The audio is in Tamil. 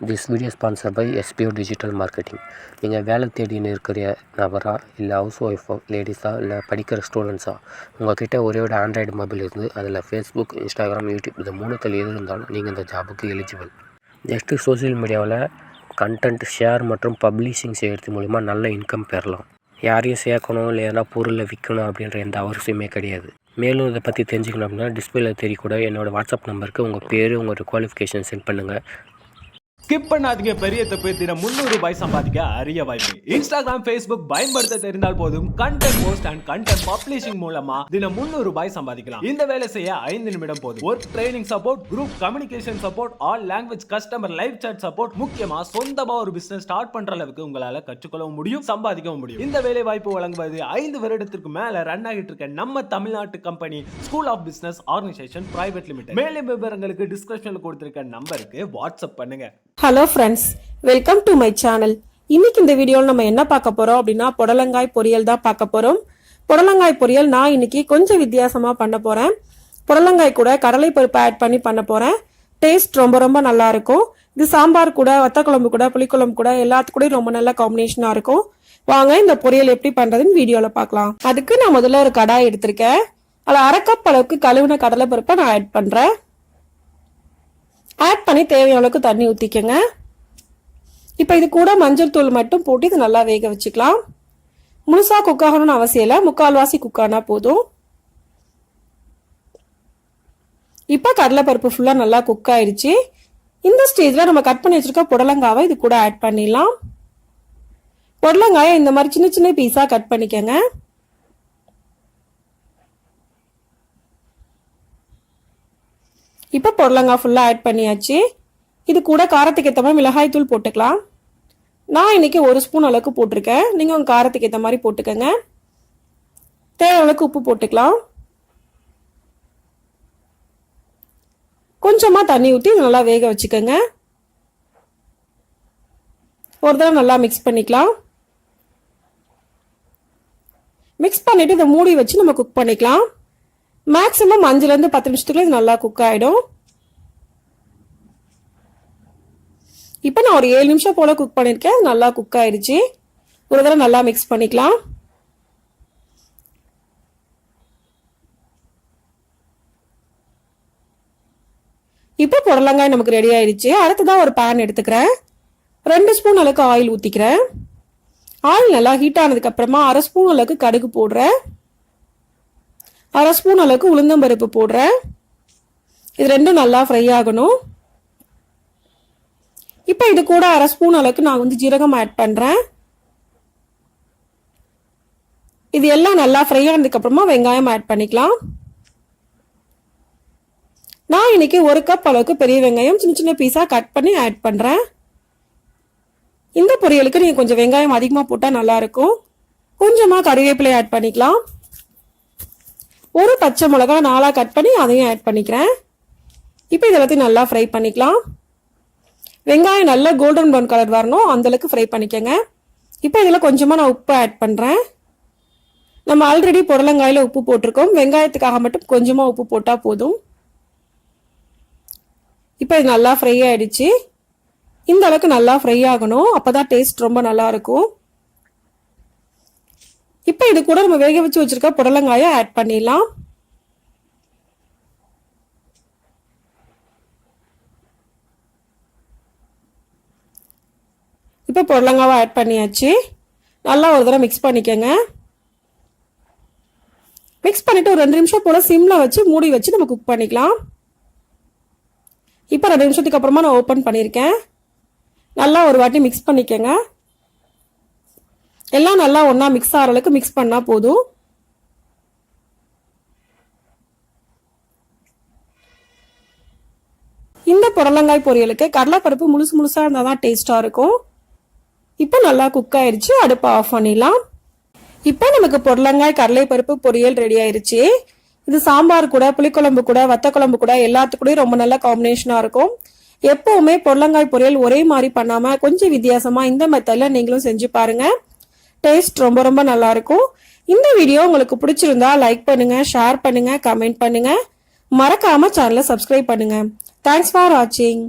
This video is sponsored by SPO Digital Marketing. நீங்கள் வேலை தேடின்னு இருக்கிற நபரா இல்லை ஹவுஸ் ஒய்ஃபோ லேடிஸா இல்லை படிக்கிற ஸ்டூடெண்ட்ஸா உங்கள்கிட்ட ஒரே ஒரு ஆண்ட்ராய்டு மொபைல் இருந்து அதில் ஃபேஸ்புக், இன்ஸ்டாகிராம், யூடியூப் இந்த மூணுத்தில் எது இருந்தாலும் நீங்கள் இந்த ஜாபுக்கு எலிஜிபிள். நெக்ஸ்ட்டு சோசியல் மீடியாவில் கண்டென்ட் ஷேர் மற்றும் பப்ளிஷிங் செய்கிறது மூலிமா நல்ல இன்கம் பெறலாம். யாரையும் சேர்க்கணும் இல்லை எதனா பொருளை விற்கணும் அப்படின்ற எந்த அவசியமே கிடையாது. மேலும் இதை பற்றி தெரிஞ்சுக்கணும் அப்படின்னா டிஸ்பிளேல தெரியக்கூட என்னோடய வாட்ஸ்அப் நம்பருக்கு உங்கள் பேர், உங்களோட குவாலிஃபிகேஷன் சென்ட் பண்ணுங்கள். ஸ்கிப் பண்ணாதீங்க. பெரிய தப்பு. தினம் 300 ரூபாய் சம்பாதிக்க அரிய வாய்ப்பு. இன்ஸ்டாகிராம், ஃபேஸ்புக் பயன்படுத்த தெரிந்தால் போதும் content post and content publishing மூலமா தினம் 300 ரூபாய் சம்பாதிக்கலாம். இந்த வேலை செய்ய 5 நிமிடம் போதும். Work training support, group communication support, all language customer live chat support, முக்கியமா சொந்தமா ஒரு பிசினஸ் ஸ்டார்ட் பண்ற அளவுக்கு உங்களால கற்றுக்கொள்ளவும் முடியும், சம்பாதிக்கவும் முடியும். இந்த வேலை வாய்ப்பு வழங்குவது 5 வருடத்திற்கு மேல ரன் ஆகிட்டு இருக்க நம்ம தமிழ்நாட்டு company school of business organisation private limited. மேலும் விவரங்களுக்கு டிஸ்கிரிப்ஷன்ல கொடுத்திருக்க நம்பருக்கு வாட்ஸ்அப் பண்ணுங்க. Hello friends, welcome to my channel. இன்னைக்கு இந்த வீடியோவில் நம்ம என்ன பார்க்க போறோம் அப்படின்னா புடலங்காய் பொரியல் தான் பார்க்க போறோம். புடலங்காய் பொரியல் நான் இன்னைக்கு கொஞ்சம் வித்தியாசமா பண்ண போறேன். புடலங்காய் கூட கடலை பருப்பு ஆட் பண்ணி பண்ண போறேன். டேஸ்ட் ரொம்ப ரொம்ப நல்லா இருக்கும். இது சாம்பார் கூட, வத்த குழம்பு கூட, புளிக்குழம்பு கூட எல்லாத்து கூட ரொம்ப நல்ல காம்பினேஷனா இருக்கும். வாங்க இந்த பொரியல் எப்படி பண்றதுன்னு வீடியோல பார்க்கலாம். அதுக்கு நான் முதல்ல ஒரு கடாய் எடுத்திருக்கேன். அதில் 1/2 கப் அளவுக்கு கழுவின கடலை பருப்பை நான் ஆட் பண்றேன். ஆட் பண்ணி தேவையான அளவுக்கு தண்ணி ஊற்றிக்கங்க. இப்போ இது கூட மஞ்சள் தூள் மட்டும் போட்டு இது நல்லா வேக வச்சுக்கலாம். முழுசாக குக் ஆகணும்னு அவசியம் இல்லை, 3/4 குக் ஆனால் போதும். இப்போ கடலைப்பருப்பு ஃபுல்லாக நல்லா குக் ஆயிடுச்சு. இந்த ஸ்டேஜில் நம்ம கட் பண்ணி வச்சிருக்க புடலங்காவை இது கூட ஆட் பண்ணிடலாம். புடலங்காயை இந்த மாதிரி சின்ன சின்ன பீஸாக கட் பண்ணிக்கங்க. இப்போ புடலங்காய் ஃபுல்லாக ஆட் பண்ணியாச்சு. இது கூட காரத்துக்கு ஏற்ற மாதிரி மிளகாய் தூள் போட்டுக்கலாம். நான் இன்னைக்கு 1 ஸ்பூன் அளவுக்கு போட்டிருக்கேன். நீங்கள் உங்கள் காரத்துக்கு ஏற்ற மாதிரி போட்டுக்கோங்க. தேவையான அளவுக்கு உப்பு போட்டுக்கலாம். கொஞ்சமாக தண்ணி ஊற்றி நல்லா வேக வச்சுக்கோங்க. ஒரு தடவை நல்லா மிக்ஸ் பண்ணிக்கலாம். மிக்ஸ் பண்ணிவிட்டு இதை மூடி வச்சு நம்ம குக் பண்ணிக்கலாம். மேக்ஸிமம் 5லேருந்து 10 நிமிஷத்துக்குள்ள இது நல்லா குக் ஆகிடும். இப்போ நான் ஒரு 7 நிமிஷம் போல் குக் பண்ணியிருக்கேன். அது நல்லா குக் ஆயிடுச்சு. ஒரு தடவை நல்லா மிக்ஸ் பண்ணிக்கலாம். இப்போ புடலங்காய் நமக்கு ரெடி ஆயிடுச்சு. அடுத்ததான் ஒரு பேன் எடுத்துக்கிறேன். 2 ஸ்பூன் அளவுக்கு ஆயில் ஊற்றிக்கிறேன். ஆயில் நல்லா ஹீட் ஆனதுக்கு அப்புறமா 1/2 ஸ்பூன் அளவுக்கு கடுகு போடுறேன். 1/2 ஸ்பூன் அளவுக்கு உளுந்தம்பருப்பு போடுறேன். இது ரெண்டும் நல்லா ஃப்ரை ஆகணும். இப்போ இது கூட 1/2 ஸ்பூன் அளவுக்கு நான் ஜீரகம் ஆட் பண்றேன். இது எல்லாம் நல்லா ஃப்ரை ஆனதுக்கு அப்புறமா வெங்காயம் ஆட் பண்ணிக்கலாம். நான் இன்னைக்கு 1 கப் அளவுக்கு பெரிய வெங்காயம் சின்ன சின்ன பீஸா கட் பண்ணி ஆட் பண்றேன். இந்த பொரியலுக்கு நீங்க கொஞ்சம் வெங்காயம் அதிகமா போட்டா நல்லா இருக்கும். கொஞ்சமா கறிவேப்பிலை ஆட் பண்ணிக்கலாம். ஒரு பச்சை மிளகாய் 4 கட் பண்ணி அதையும் ஆட் பண்ணிக்கிறேன். இப்போ இதை எல்லாத்தையும் நல்லா ஃப்ரை பண்ணிக்கலாம். வெங்காயம் நல்லா கோல்டன் ப்ரௌன் கலர் வரணும், அந்த அளவுக்கு ஃப்ரை பண்ணிக்கோங்க. இப்போ இதில் கொஞ்சமாக நான் உப்பு ஆட் பண்ணுறேன். நம்ம ஆல்ரெடி புடலங்காயில் உப்பு போட்டிருக்கோம். வெங்காயத்துக்காக மட்டும் கொஞ்சமாக உப்பு போட்டால் போதும். இப்போ இது நல்லா ஃப்ரை ஆயிடுச்சு. இந்த அளவுக்கு நல்லா ஃப்ரை ஆகணும், அப்போதான் டேஸ்ட் ரொம்ப நல்லா இருக்கும். இப்போ இது கூட நம்ம வேக வச்சு வச்சிருக்க புடலங்காயை ஆட் பண்ணிடலாம். இப்போ புடலங்காவை ஆட் பண்ணியாச்சு. நல்லா ஒரு தடவை மிக்ஸ் பண்ணிக்கோங்க. மிக்ஸ் பண்ணிட்டு ஒரு 2 நிமிஷம் போல சிம்ல வச்சு மூடி வச்சு நம்ம குக் பண்ணிக்கலாம். இப்போ 2 நிமிஷத்துக்கு அப்புறமா நான் ஓப்பன் பண்ணியிருக்கேன். நல்லா ஒரு வாட்டி மிக்ஸ் பண்ணிக்கோங்க. எல்லாம் நல்லா ஒண்ணா மிக்ஸ் ஆகிற அளவுக்கு மிக்ஸ் பண்ணா போதும். இந்த புடலங்காய் பொரியலுக்கு கடலைப்பருப்பு முழுசா இருந்தால் தான் டேஸ்டா இருக்கும். இப்போ நல்லா குக் ஆயிடுச்சு. அடுப்பை ஆஃப் பண்ணிடலாம். இப்போ நமக்கு புடலங்காய் கடலைப்பருப்பு பொரியல் ரெடி ஆயிடுச்சு. இது சாம்பார் கூட, புளிக்குழம்பு கூட, வத்த குழம்பு கூட எல்லாத்துக்கூடயும் ரொம்ப நல்ல காம்பினேஷனா இருக்கும். எப்பவுமே புடலங்காய் பொரியல் ஒரே மாதிரி பண்ணாம கொஞ்சம் வித்தியாசமா இந்த மெத்தட்ல நீங்களும் செஞ்சு பாருங்க. டேஸ்ட் ரொம்ப ரொம்ப நல்லா இருக்கும். இந்த வீடியோ உங்களுக்கு பிடிச்சிருந்தா லைக் பண்ணுங்க, ஷேர் பண்ணுங்க, கமெண்ட் பண்ணுங்க. மறக்காம சேனலை சப்ஸ்கிரைப் பண்ணுங்க. தேங்க்ஸ் ஃபார் வாட்சிங்.